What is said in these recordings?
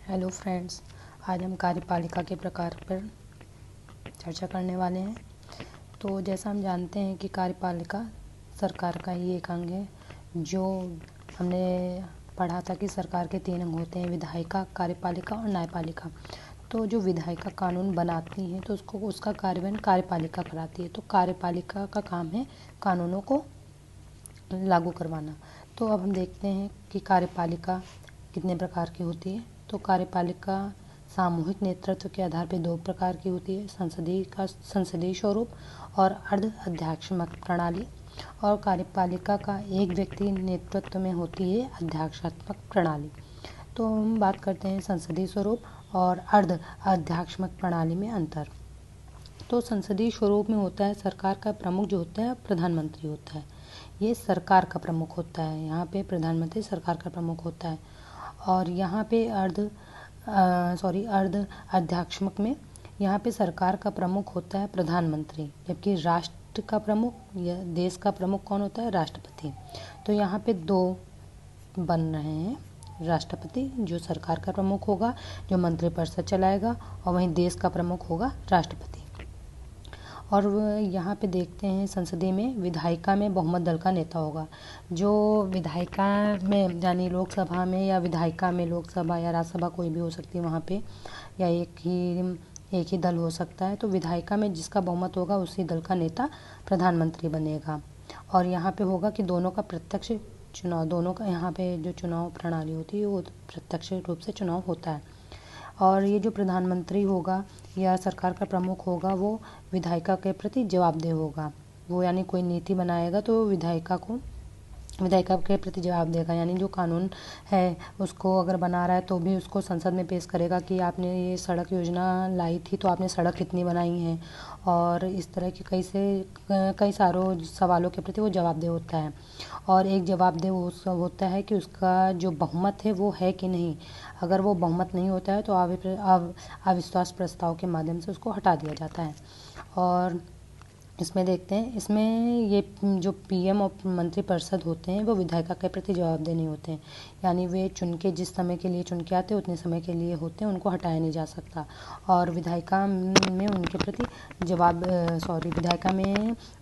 Hello friends, आज हम कार्यपालिका के प्रकार पर चर्चा करने वाले हैं। तो जैसा हम जानते हैं कि कार्यपालिका सरकार का ही एक अंग है। जो हमने पढ़ा था कि सरकार के 3 अंग होते हैं: विधायिका, कार्यपालिका और न्यायपालिका। तो जो विधायिका कानून बनाती हैं तो उसका कार्यान्वयन कार्यपालिका कराती है। तो कार्यपालिका का काम है कानूनों को लागू करवाना। तो अब हम देखते हैं कि कार्यपालिका कितने प्रकार की होती है। तो कार्यपालिका सामूहिक नेतृत्व के आधार पर 2 प्रकार की होती है: संसदीय स्वरूप और अर्ध अध्यात्मक प्रणाली। और कार्यपालिका का एक व्यक्ति नेतृत्व में होती है अध्यात्मक प्रणाली। तो हम बात करते हैं संसदीय स्वरूप और अर्ध अध्यात्मक प्रणाली में अंतर। तो संसदीय स्वरूप में होता है सरकार का प्रमुख जो होता है प्रधानमंत्री होता है। ये सरकार का प्रमुख होता है, यहाँ पे प्रधानमंत्री सरकार का प्रमुख होता है। और यहाँ पे अर्ध अध्यात्मक में यहाँ पे सरकार का प्रमुख होता है प्रधानमंत्री, जबकि राष्ट्र का प्रमुख या देश का प्रमुख कौन होता है? राष्ट्रपति। तो यहाँ पे 2 बन रहे हैं: राष्ट्रपति जो सरकार का प्रमुख होगा, जो मंत्रिपरिषद चलाएगा, और वहीं देश का प्रमुख होगा राष्ट्रपति। और यहाँ पे देखते हैं संसदीय में विधायिका में बहुमत दल का नेता होगा। जो विधायिका में यानी लोकसभा में या विधायिका में लोकसभा या राज्यसभा कोई भी हो सकती है वहाँ पे, या एक ही दल हो सकता है। तो विधायिका में जिसका बहुमत होगा उसी दल का नेता प्रधानमंत्री बनेगा। और यहाँ पे होगा कि दोनों का प्रत्यक्ष चुनाव, दोनों का यहाँ पे जो चुनाव प्रणाली होती है वो प्रत्यक्ष रूप से चुनाव होता है। और ये जो प्रधानमंत्री होगा या सरकार का प्रमुख होगा वो विधायिका के प्रति जवाबदेह होगा। वो यानी कोई नीति बनाएगा तो विधायिका के प्रति जवाब देगा। यानी जो कानून है उसको अगर बना रहा है तो भी उसको संसद में पेश करेगा कि आपने ये सड़क योजना लाई थी तो आपने सड़क कितनी बनाई है, और इस तरह के कई सारों सवालों के प्रति वो जवाबदेह होता है। और एक जवाबदेह वो सब होता है कि उसका जो बहुमत है वो है कि नहीं। अगर वो बहुमत नहीं होता है तो अविश्वास प्रस्ताव के माध्यम से उसको हटा दिया जाता है। और इसमें देखते हैं, इसमें ये जो पीएम और मंत्रिपरिषद होते हैं वो विधायिका के प्रति जवाबदेह नहीं होते हैं। यानी वे जिस समय के लिए चुन के आते हैं उतने समय के लिए होते हैं, उनको हटाया नहीं जा सकता। और विधायिका में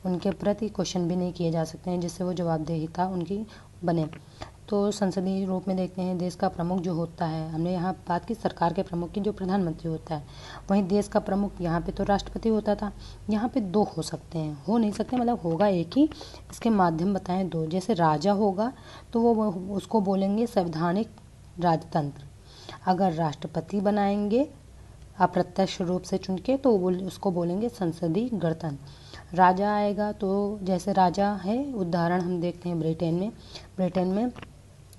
उनके प्रति क्वेश्चन भी नहीं किए जा सकते हैं, जिससे वो जवाबदेहिता उनकी बने। तो संसदीय रूप में देखते हैं देश का प्रमुख जो होता है, हमने यहाँ बात की सरकार के प्रमुख की, जो प्रधानमंत्री होता है। वहीं देश का प्रमुख यहाँ पे तो राष्ट्रपति होता था, यहाँ पे 2 हो सकते हैं, हो नहीं सकते मतलब होगा एक ही। इसके माध्यम बताएं 2। जैसे राजा होगा तो वो उसको बोलेंगे संवैधानिक राजतंत्र। अगर राष्ट्रपति बनाएंगे अप्रत्यक्ष रूप से चुन के तो उसको बोलेंगे संसदीय गणतंत्र। राजा आएगा तो जैसे राजा है, उदाहरण हम देखते हैं ब्रिटेन में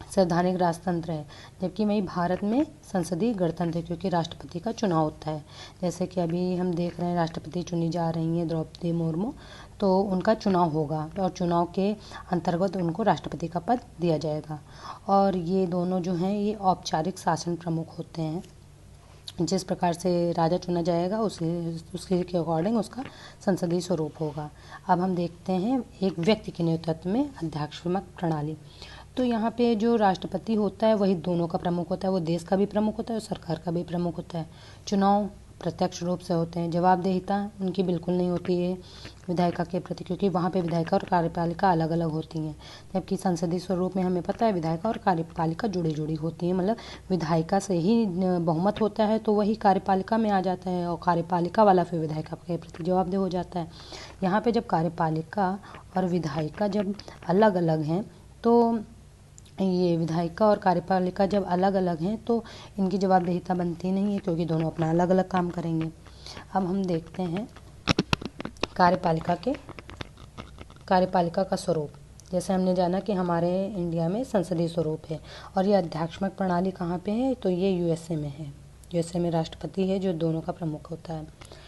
संवैधानिक राजतंत्र है, जबकि वहीं भारत में संसदीय गणतंत्र है, क्योंकि राष्ट्रपति का चुनाव होता है। जैसे कि अभी हम देख रहे हैं राष्ट्रपति चुनी जा रही हैं द्रौपदी मुर्मू, तो उनका चुनाव होगा और चुनाव के अंतर्गत उनको राष्ट्रपति का पद दिया जाएगा। और ये दोनों जो हैं ये औपचारिक शासन प्रमुख होते हैं। जिस प्रकार से राजा चुना जाएगा उसके के अकॉर्डिंग उसका संसदीय स्वरूप होगा। अब हम देखते हैं एक व्यक्ति के नेतृत्व में अध्यात्मक प्रणाली। तो यहाँ पे जो राष्ट्रपति होता है वही दोनों का प्रमुख होता है, वो देश का भी प्रमुख होता है और सरकार का भी प्रमुख होता है। चुनाव प्रत्यक्ष रूप से होते हैं, जवाबदेहिता उनकी बिल्कुल नहीं होती है विधायिका के प्रति, क्योंकि वहाँ पे विधायिका और कार्यपालिका अलग अलग होती हैं। जबकि संसदीय स्वरूप में हमें पता है विधायिका और कार्यपालिका जुड़ी होती हैं, मतलब विधायिका से ही बहुमत होता है तो वही कार्यपालिका में आ जाता है, और कार्यपालिका वाला फिर विधायिका के प्रति जवाबदेह हो जाता है। यहाँ पे जब कार्यपालिका और विधायिका जब अलग अलग हैं, तो ये विधायिका और कार्यपालिका जब अलग अलग हैं तो इनकी जवाबदेहिता बनती नहीं है, क्योंकि दोनों अपना अलग अलग काम करेंगे। अब हम देखते हैं कार्यपालिका का स्वरूप। जैसे हमने जाना कि हमारे इंडिया में संसदीय स्वरूप है, और ये अध्यात्मक प्रणाली कहाँ पे है? तो ये यूएसए में है। यूएसए में राष्ट्रपति है जो दोनों का प्रमुख होता है।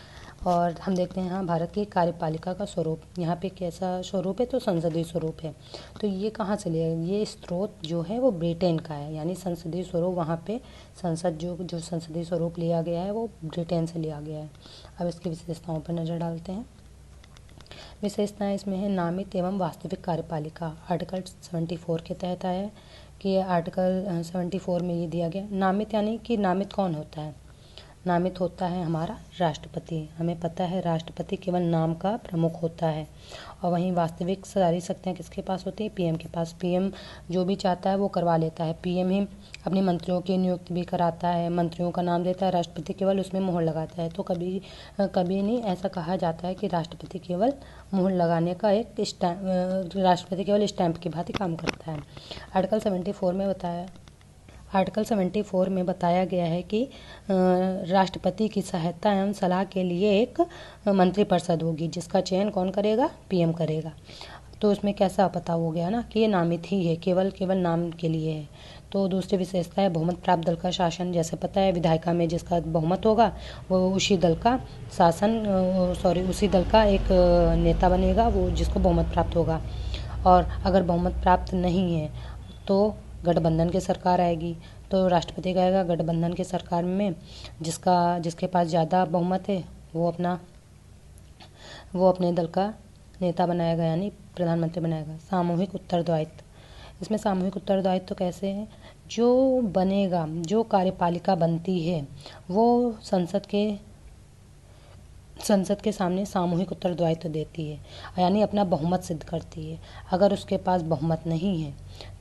और हम देखते हैं यहाँ भारत की कार्यपालिका का स्वरूप, यहाँ पे कैसा स्वरूप है? तो संसदीय स्वरूप है। तो ये कहाँ से लिया? ये स्रोत जो है वो ब्रिटेन का है, यानी संसदीय स्वरूप वहाँ पे संसद जो संसदीय स्वरूप लिया गया है वो ब्रिटेन से लिया गया है। अब इसकी विशेषताओं पर नज़र डालते हैं। विशेषताएं इसमें है नामित एवं वास्तविक कार्यपालिका, आर्टिकल 74 के तहत है। कि आर्टिकल 74 में ये दिया गया। नामित यानी कि नामित कौन होता है? नामित होता है हमारा राष्ट्रपति। हमें पता है राष्ट्रपति केवल नाम का प्रमुख होता है, और वहीं वास्तविक सारी शक्तियाँ किसके पास होती है? पीएम के पास। पीएम जो भी चाहता है वो करवा लेता है। पीएम ही अपने मंत्रियों की नियुक्ति भी कराता है, मंत्रियों का नाम देता है, राष्ट्रपति केवल उसमें मोहर लगाता है। तो कभी कभी नहीं ऐसा कहा जाता है कि राष्ट्रपति केवल मोहर लगाने का एक राष्ट्रपति केवल स्टैंप की भांति काम करता है। आर्टिकल 74 में बताया गया है कि राष्ट्रपति की सहायता एवं सलाह के लिए एक मंत्रिपरिषद होगी, जिसका चयन कौन करेगा? पीएम करेगा। तो उसमें कैसा पता हो गया ना कि ये नामित ही है, केवल नाम के लिए है। तो दूसरी विशेषता है बहुमत प्राप्त दल का शासन। जैसे पता है विधायिका में जिसका बहुमत होगा वो उसी दल का एक नेता बनेगा, वो जिसको बहुमत प्राप्त होगा। और अगर बहुमत प्राप्त नहीं है तो गठबंधन की सरकार आएगी। तो राष्ट्रपति कहेगा गठबंधन की सरकार में जिसके पास ज़्यादा बहुमत है वो अपने दल का नेता बनाएगा, यानी प्रधानमंत्री बनाएगा। सामूहिक उत्तरदायित्व। इसमें सामूहिक उत्तरदायित्व तो कैसे है? जो बनेगा, जो कार्यपालिका बनती है वो संसद के सामने सामूहिक उत्तरदायित्व देती है, यानी अपना बहुमत सिद्ध करती है। अगर उसके पास बहुमत नहीं है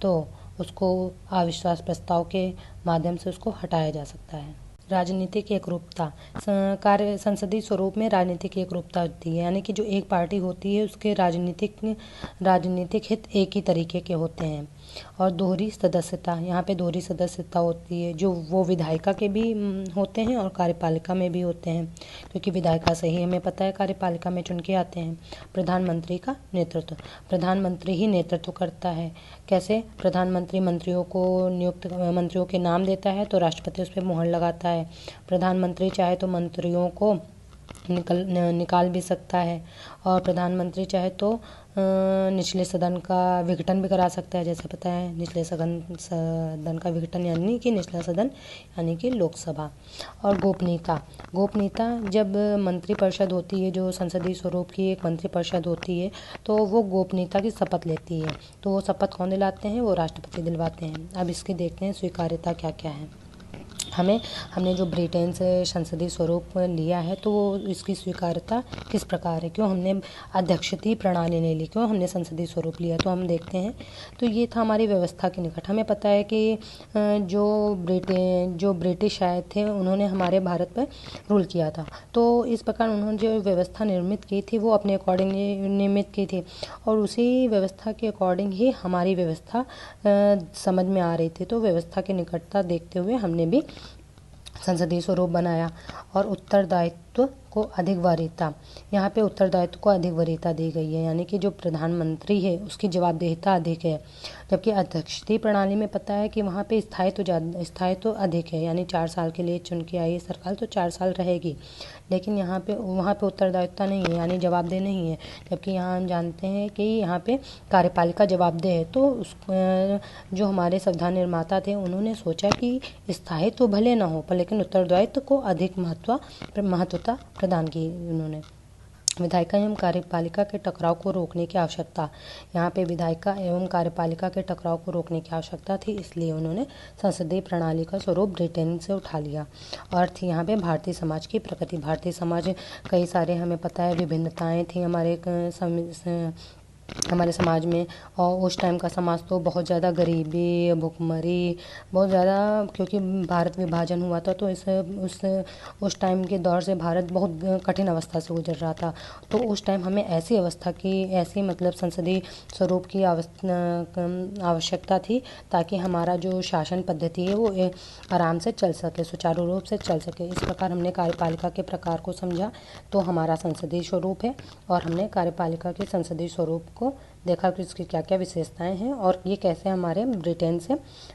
तो उसको अविश्वास प्रस्ताव के माध्यम से उसको हटाया जा सकता है। राजनीतिक एकरूपता। संसदीय स्वरूप में राजनीतिक एकरूपता होती है, यानी कि जो एक पार्टी होती है उसके राजनीतिक हित एक ही तरीके के होते हैं। और दोहरी सदस्यता। यहाँ पे दोहरी सदस्यता होती है, जो वो विधायिका के भी होते हैं और कार्यपालिका में भी होते हैं, क्योंकि विधायिका से ही हमें पता है कार्यपालिका में चुन के आते हैं। प्रधानमंत्री का नेतृत्व। प्रधानमंत्री ही नेतृत्व करता है। कैसे? प्रधानमंत्री मंत्रियों के नाम देता है तो राष्ट्रपति उस पर मोहर लगाता है। प्रधानमंत्री चाहे तो मंत्रियों को निकाल भी सकता है, और प्रधानमंत्री चाहे तो निचले सदन का विघटन भी करा सकता है। जैसे पता है निचले सदन का विघटन यानी कि निचला सदन यानी कि लोकसभा। और गोपनीयता जब मंत्रिपरिषद होती है, जो संसदीय स्वरूप की एक मंत्रिपरिषद होती है, तो वो गोपनीयता की शपथ लेती है। तो वो शपथ कौन दिलाते हैं? वो राष्ट्रपति दिलवाते हैं। अब इसके देखते हैं स्वीकार्यता क्या क्या है। हमने जो ब्रिटेन से संसदीय स्वरूप लिया है तो वो इसकी स्वीकार्यता किस प्रकार है? क्यों हमने अध्यक्षीय प्रणाली नहीं ली, क्यों हमने संसदीय स्वरूप लिया? तो हम देखते हैं, तो ये था हमारी व्यवस्था के निकट। हमें पता है कि जो ब्रिटिश आए थे उन्होंने हमारे भारत पर रूल किया था, तो इस प्रकार उन्होंने जो व्यवस्था निर्मित की थी वो अपने अकॉर्डिंग निर्मित की थी, और उसी व्यवस्था के अकॉर्डिंग ही हमारी व्यवस्था समझ में आ रही थी। तो व्यवस्था की निकटता देखते हुए हमने भी संसदीय स्वरूप बनाया। और उत्तरदायित्व को अधिक वरीयता। यहाँ पे उत्तरदायित्व को अधिक वरीयता दी गई है, यानी कि जो प्रधानमंत्री है उसकी जवाबदेहिता अधिक है। जबकि अध्यक्षीय प्रणाली में पता है कि वहाँ पे स्थायित्व अधिक है, यानी 4 साल के लिए चुन के आई सरकार तो 4 साल रहेगी। लेकिन वहाँ पे उत्तरदायित्व नहीं है, यानी जवाबदेह नहीं है। जबकि यहाँ हम जानते हैं कि यहाँ पे कार्यपालिका जवाबदेह है। तो जो हमारे संविधान निर्माता थे उन्होंने सोचा कि स्थायित्व भले ना हो पर लेकिन उत्तरदायित्व को अधिक महत्वता प्रदान की उन्होंने। विधायिका एवं कार्यपालिका के टकराव को रोकने की आवश्यकता। यहाँ पे विधायिका एवं कार्यपालिका के टकराव को रोकने की आवश्यकता थी, इसलिए उन्होंने संसदीय प्रणाली का स्वरूप ब्रिटेन से उठा लिया। और थी यहाँ पे भारतीय समाज की प्रकृति। भारतीय समाज कई सारे हमें पता है विभिन्नताएं थी हमारे समाज में। और उस टाइम का समाज तो बहुत ज़्यादा गरीबी, भुखमरी बहुत ज़्यादा, क्योंकि भारत विभाजन हुआ था तो उस टाइम के दौर से भारत बहुत कठिन अवस्था से गुजर रहा था। तो उस टाइम हमें ऐसी मतलब संसदीय स्वरूप की आवश्यकता थी, ताकि हमारा जो शासन पद्धति है वो आराम से चल सके, सुचारू रूप से चल सके। इस प्रकार हमने कार्यपालिका के प्रकार को समझा, तो हमारा संसदीय स्वरूप है। और हमने कार्यपालिका के संसदीय स्वरूप को देखा कि इसकी क्या क्या विशेषताएं हैं और ये कैसे हमारे ब्रिटेन से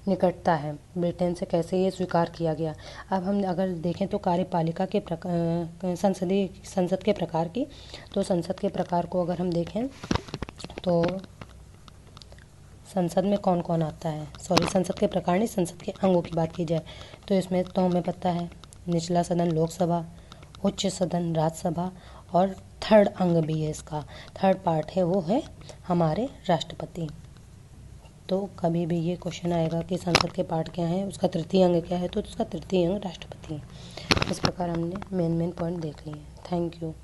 निकटता है, ब्रिटेन से कैसे ये स्वीकार किया गया। अब हम अगर देखें तो कार्यपालिका के संसद के प्रकार की, तो संसद के प्रकार को अगर हम देखें तो संसद में कौन कौन आता है, संसद के प्रकार नहीं, संसद के अंगों की बात की जाए तो इसमें तो हमें पता है निचला सदन लोकसभा, उच्च सदन राज्यसभा, और थर्ड अंग भी है इसका, थर्ड पार्ट है वो है हमारे राष्ट्रपति। तो कभी भी ये क्वेश्चन आएगा कि संसद के पार्ट क्या हैं, उसका तृतीय अंग क्या है, तो उसका तृतीय अंग राष्ट्रपति है। इस प्रकार हमने मेन पॉइंट देख लिए। Thank you.